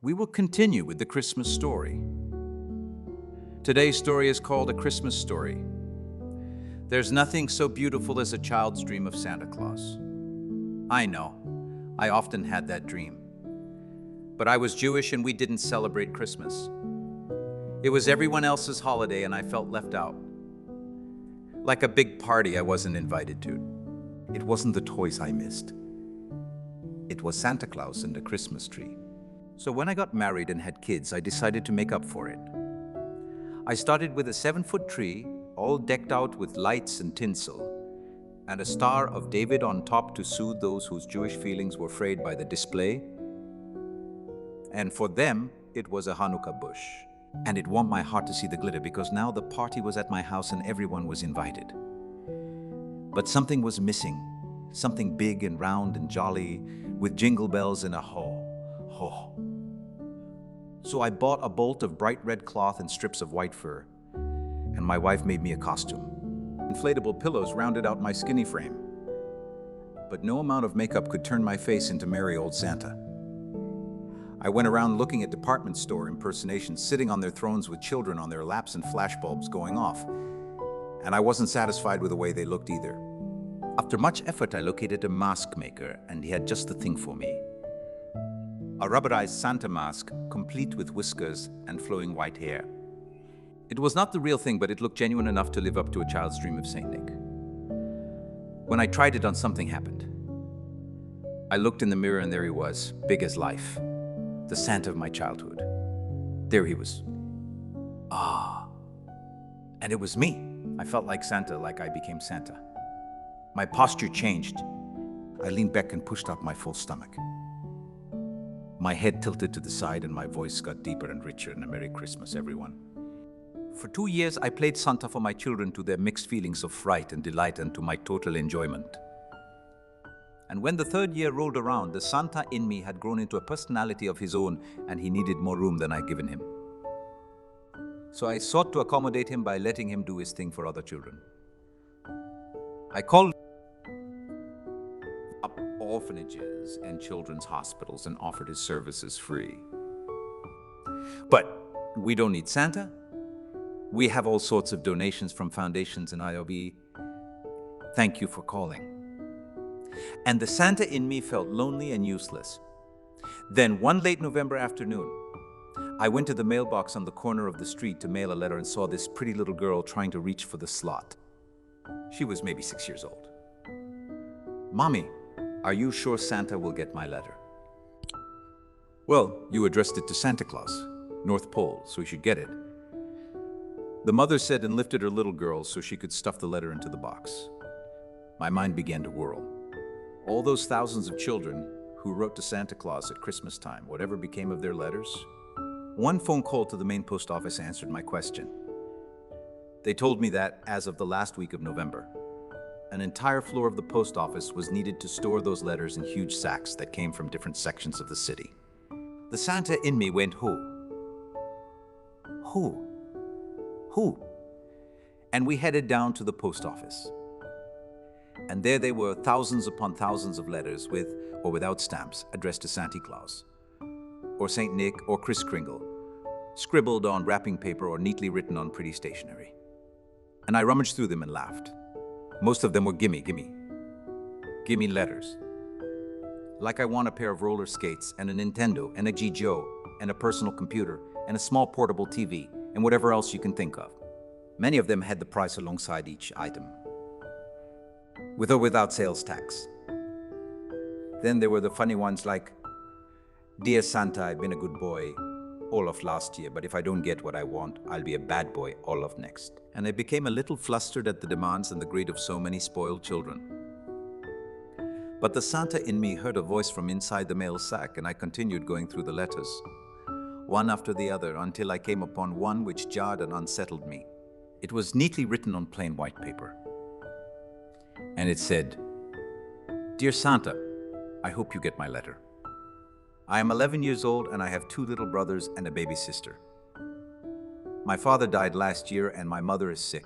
we will continue with the Christmas story. Today's story is called A Christmas Story. There's nothing so beautiful as a child's dream of Santa Claus. I know, I often had that dream. But I was Jewish and we didn't celebrate Christmas. It was everyone else's holiday and I felt left out. Like a big party I wasn't invited to. It wasn't the toys I missed. It was Santa Claus and a Christmas tree. So when I got married and had kids, I decided to make up for it. I started with a 7-foot tree, all decked out with lights and tinsel, and a star of David on top to soothe those whose Jewish feelings were frayed by the display. And for them, it was a Hanukkah bush. And it warmed my heart to see the glitter because now the party was at my house and everyone was invited. But something was missing, something big and round and jolly, with jingle bells and a ho, ho. So I bought a bolt of bright red cloth and strips of white fur, and my wife made me a costume. Inflatable pillows rounded out my skinny frame. But no amount of makeup could turn my face into merry old Santa. I went around looking at department store impersonations, sitting on their thrones with children on their laps and flashbulbs going off. And I wasn't satisfied with the way they looked either. After much effort, I located a mask maker, and he had just the thing for me. A rubberized Santa mask, complete with whiskers and flowing white hair. It was not the real thing, but it looked genuine enough to live up to a child's dream of Saint Nick. When I tried it on, something happened. I looked in the mirror and there he was, big as life. The Santa of my childhood. There he was. And it was me. I felt like Santa, like I became Santa. My posture changed. I leaned back and pushed out my full stomach. My head tilted to the side and my voice got deeper and richer in a Merry Christmas, everyone. For 2 years, I played Santa for my children to their mixed feelings of fright and delight and to my total enjoyment. And when the 3rd year rolled around, the Santa in me had grown into a personality of his own and he needed more room than I'd given him. So I sought to accommodate him by letting him do his thing for other children. I called up orphanages and children's hospitals and offered his services free. But we don't need Santa. We have all sorts of donations from foundations and IOB. Thank you for calling. And the Santa in me felt lonely and useless. Then one late November afternoon, I went to the mailbox on the corner of the street to mail a letter and saw this pretty little girl trying to reach for the slot. She was maybe 6 years old. "Mommy, are you sure Santa will get my letter?" "Well, you addressed it to Santa Claus, North Pole, so he should get it." The mother said and lifted her little girl so she could stuff the letter into the box. My mind began to whirl. All those thousands of children who wrote to Santa Claus at Christmas time, whatever became of their letters? One phone call to the main post office answered my question. They told me that, as of the last week of November, an entire floor of the post office was needed to store those letters in huge sacks that came from different sections of the city. The Santa in me went, who? Who? Who? And we headed down to the post office. And there they were, thousands upon thousands of letters with or without stamps addressed to Santa Claus, or Saint Nick, or Kris Kringle, scribbled on wrapping paper or neatly written on pretty stationery. And I rummaged through them and laughed. Most of them were gimme letters. Like I want a pair of roller skates and a Nintendo and a G. Joe and a personal computer and a small portable TV and whatever else you can think of. Many of them had the price alongside each item, with or without sales tax. Then there were the funny ones like, "Dear Santa, I've been a good boy all of last year, but if I don't get what I want, I'll be a bad boy all of next." And I became a little flustered at the demands and the greed of so many spoiled children. But the Santa in me heard a voice from inside the mail sack, and I continued going through the letters, one after the other, until I came upon one which jarred and unsettled me. It was neatly written on plain white paper. And it said, "Dear Santa, I hope you get my letter. I am 11 years old and I have 2 little brothers and a baby sister. My father died last year and my mother is sick.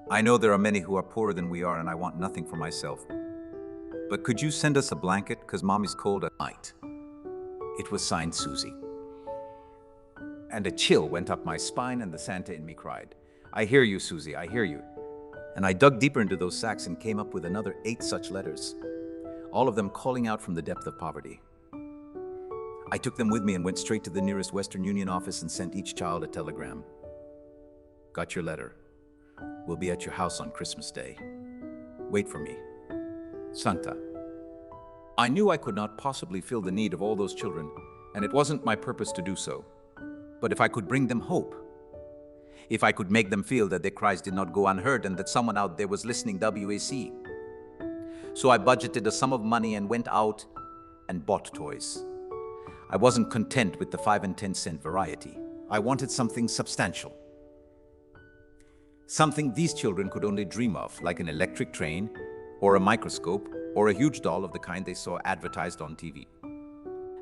I know there are many who are poorer than we are and I want nothing for myself. But could you send us a blanket, because Mommy's cold at night? It was signed Susie. And a chill went up my spine, and the Santa in me cried, "I hear you, Susie, I hear you." And I dug deeper into those sacks and came up with another 8 such letters, all of them calling out from the depth of poverty. I took them with me and went straight to the nearest Western Union office and sent each child a telegram. "Got your letter. We'll be at your house on Christmas Day. Wait for me. Santa." I knew I could not possibly fill the need of all those children, and it wasn't my purpose to do so. But if I could bring them hope, if I could make them feel that their cries did not go unheard and that someone out there was listening WAC. So I budgeted a sum of money and went out and bought toys. I wasn't content with the 5 and 10 cent variety. I wanted something substantial. Something these children could only dream of, like an electric train, or a microscope, or a huge doll of the kind they saw advertised on TV.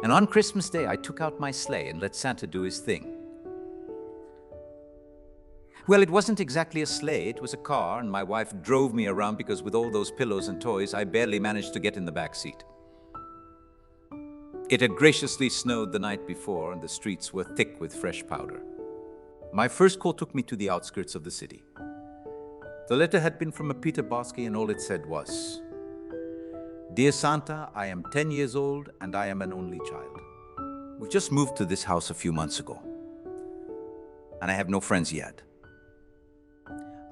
And on Christmas Day, I took out my sleigh and let Santa do his thing. Well, it wasn't exactly a sleigh, it was a car, and my wife drove me around because with all those pillows and toys, I barely managed to get in the back seat. It had graciously snowed the night before, and the streets were thick with fresh powder. My first call took me to the outskirts of the city. The letter had been from a Peter Bosky, and all it said was, "Dear Santa, I am 10 years old and I am an only child. We just moved to this house a few months ago, and I have no friends yet.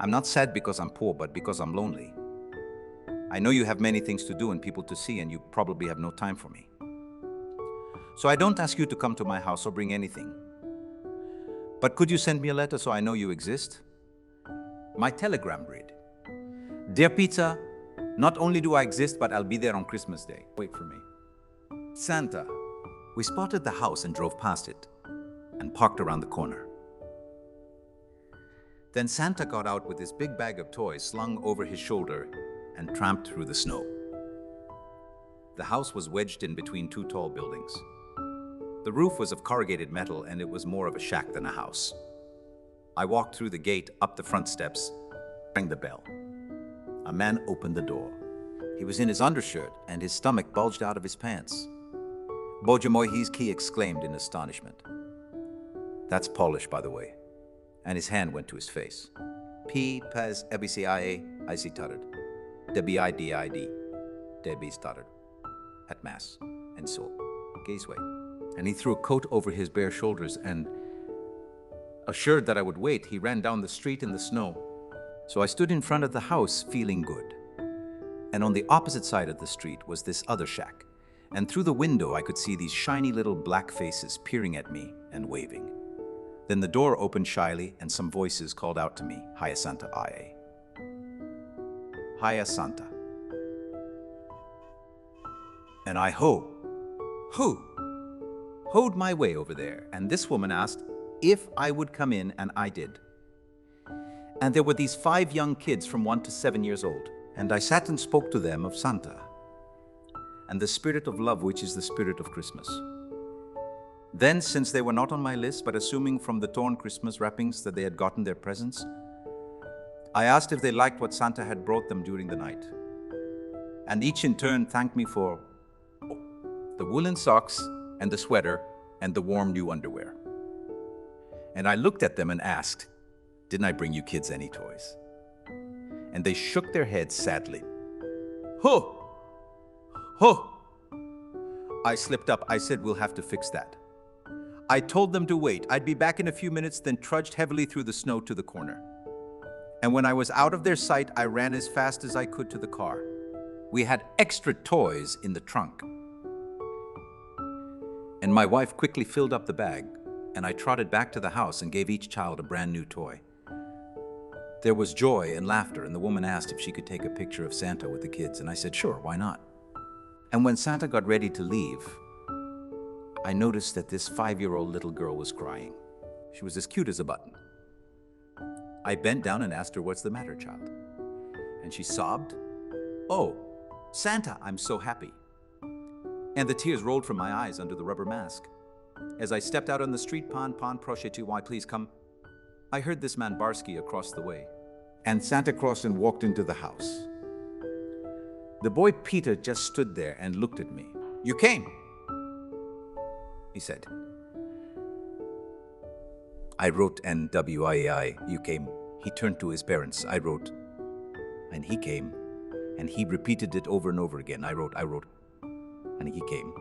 I'm not sad because I'm poor, but because I'm lonely. I know you have many things to do and people to see, and you probably have no time for me. So I don't ask you to come to my house or bring anything. But could you send me a letter so I know you exist?" My telegram read, "Dear Peter, not only do I exist, but I'll be there on Christmas Day. Wait for me. Santa." We spotted the house and drove past it and parked around the corner. Then Santa got out with his big bag of toys slung over his shoulder and tramped through the snow. The house was wedged in between 2 tall buildings. The roof was of corrugated metal, and it was more of a shack than a house. I walked through the gate, up the front steps, rang the bell. A man opened the door. He was in his undershirt, and his stomach bulged out of his pants. "Boże mój," he exclaimed in astonishment. That's Polish, by the way. And his hand went to his face. "P, Pez, EBCIA, I see tuttered. DBIDID, Debbie stuttered. At Mass, and so, gaze way." And he threw a coat over his bare shoulders, and, assured that I would wait, he ran down the street in the snow. So I stood in front of the house, feeling good. And on the opposite side of the street was this other shack. And through the window, I could see these shiny little black faces peering at me and waving. Then the door opened shyly, and some voices called out to me, "Hiya Santa, IA. Hiya Santa." And I hoed my way over there, and this woman asked if I would come in, and I did. And there were these 5 young kids from 1 to 7 years old, and I sat and spoke to them of Santa and the spirit of love, which is the spirit of Christmas. Then, since they were not on my list, but assuming from the torn Christmas wrappings that they had gotten their presents, I asked if they liked what Santa had brought them during the night. And each in turn thanked me for the woolen socks and the sweater and the warm new underwear. And I looked at them and asked, "Didn't I bring you kids any toys?" And they shook their heads sadly. "Ho! Ho!" I slipped up. I said, "We'll have to fix that." I told them to wait. I'd be back in a few minutes, then trudged heavily through the snow to the corner. And when I was out of their sight, I ran as fast as I could to the car. We had extra toys in the trunk. And my wife quickly filled up the bag, and I trotted back to the house and gave each child a brand new toy. There was joy and laughter, and the woman asked if she could take a picture of Santa with the kids, and I said, "Sure, why not?" And when Santa got ready to leave, I noticed that this 5-year-old little girl was crying. She was as cute as a button. I bent down and asked her, "What's the matter, child?" And she sobbed, "Oh, Santa, I'm so happy." And the tears rolled from my eyes under the rubber mask. As I stepped out on the street, "Pan, proszę tu, why please come," I heard this man Barsky across the way. And Santa crossed and walked into the house. The boy Peter just stood there and looked at me. "You came." he said. I wrote NWII, you came. He turned to his parents. I wrote, and he came. And he repeated it over and over again. I wrote, and he came.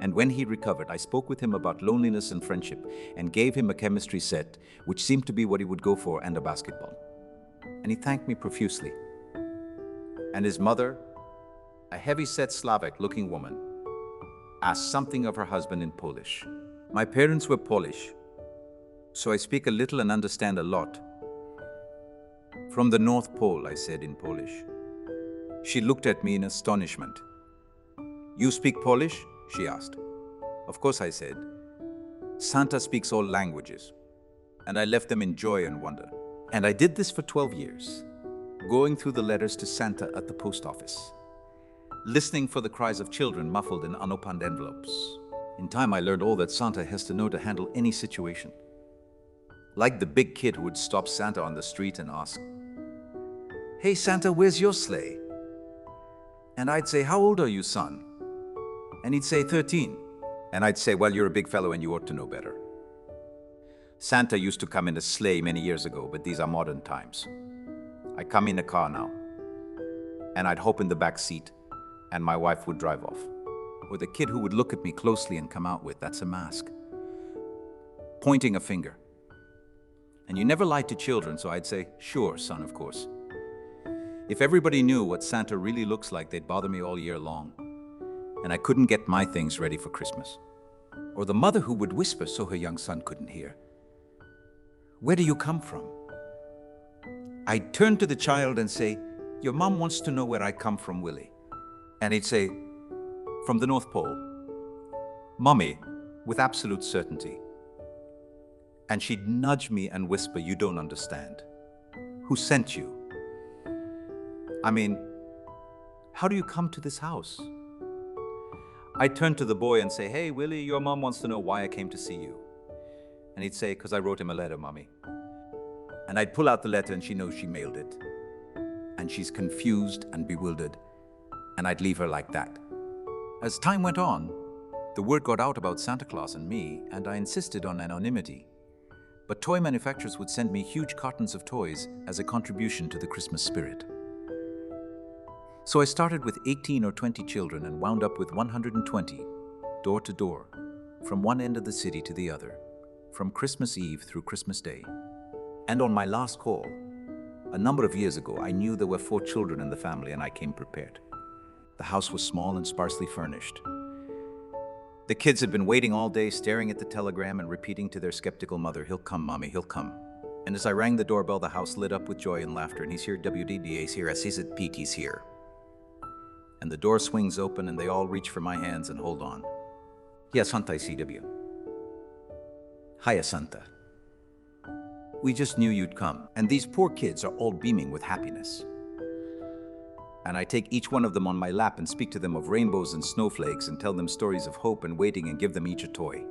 And when he recovered, I spoke with him about loneliness and friendship and gave him a chemistry set, which seemed to be what he would go for, and a basketball. And he thanked me profusely. And his mother, a heavy-set Slavic-looking woman, asked something of her husband in Polish. My parents were Polish, so I speak a little and understand a lot. From the North Pole, I said in Polish. She looked at me in astonishment. You speak Polish? She asked. Of course, I said. Santa speaks all languages. And I left them in joy and wonder. And I did this for 12 years, going through the letters to Santa at the post office, listening for the cries of children muffled in unopened envelopes. In time, I learned all that Santa has to know to handle any situation. Like the big kid who would stop Santa on the street and ask, Hey Santa, where's your sleigh? And I'd say, how old are you, son? And he'd say, 13. And I'd say, well, you're a big fellow and you ought to know better. Santa used to come in a sleigh many years ago, but these are modern times. I come in a car now. And I'd hop in the back seat, and my wife would drive off. Or the kid who would look at me closely and come out with, that's a mask. Pointing a finger. And you never lied to children, so I'd say, sure, son, of course. If everybody knew what Santa really looks like, they'd bother me all year long. And I couldn't get my things ready for Christmas. Or the mother who would whisper so her young son couldn't hear. Where do you come from? I'd turn to the child and say, your mom wants to know where I come from, Willie. And he'd say, from the North Pole. Mommy, with absolute certainty. And she'd nudge me and whisper, you don't understand. Who sent you? I mean, how do you come to this house? I'd turn to the boy and say, hey, Willie, your mom wants to know why I came to see you. And he'd say, because I wrote him a letter, Mommy. And I'd pull out the letter and she knows she mailed it. And she's confused and bewildered. And I'd leave her like that. As time went on, the word got out about Santa Claus and me, and I insisted on anonymity. But toy manufacturers would send me huge cartons of toys as a contribution to the Christmas spirit. So I started with 18 or 20 children and wound up with 120, door to door, from one end of the city to the other, from Christmas Eve through Christmas Day. And on my last call, a number of years ago, I knew there were 4 children in the family and I came prepared. The house was small and sparsely furnished. The kids had been waiting all day, staring at the telegram and repeating to their skeptical mother, he'll come, Mommy, he'll come. And as I rang the doorbell, the house lit up with joy and laughter. And he's here, WDDA's here, SC's PT's here. And the door swings open and they all reach for my hands and hold on. Yes, Santa CW. Hiya, Santa. We just knew you'd come. And these poor kids are all beaming with happiness. And I take each one of them on my lap and speak to them of rainbows and snowflakes and tell them stories of hope and waiting and give them each a toy.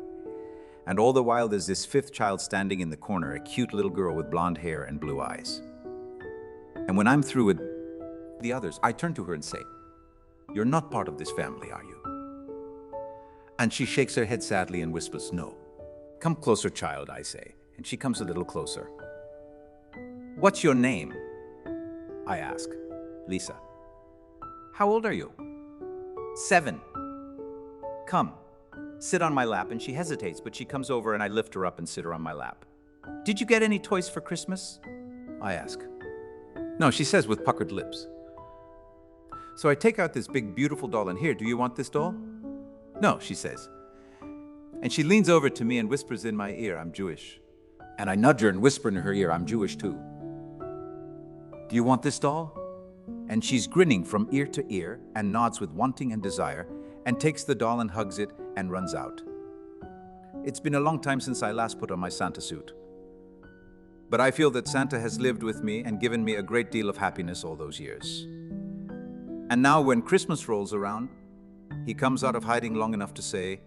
And all the while there's this 5th child standing in the corner, a cute little girl with blonde hair and blue eyes. And when I'm through with the others, I turn to her and say, you're not part of this family, are you? And she shakes her head sadly and whispers, no. Come closer, child, I say. And she comes a little closer. What's your name? I ask. Lisa. How old are you? 7. Come, sit on my lap. And she hesitates, but she comes over and I lift her up and sit her on my lap. Did you get any toys for Christmas? I ask. No, she says with puckered lips. So I take out this big, beautiful doll and here, do you want this doll? No, she says. And she leans over to me and whispers in my ear, I'm Jewish. And I nudge her and whisper in her ear, I'm Jewish too. Do you want this doll? And she's grinning from ear to ear and nods with wanting and desire and takes the doll and hugs it and runs out. It's been a long time since I last put on my Santa suit. But I feel that Santa has lived with me and given me a great deal of happiness all those years. And now when Christmas rolls around, he comes out of hiding long enough to say,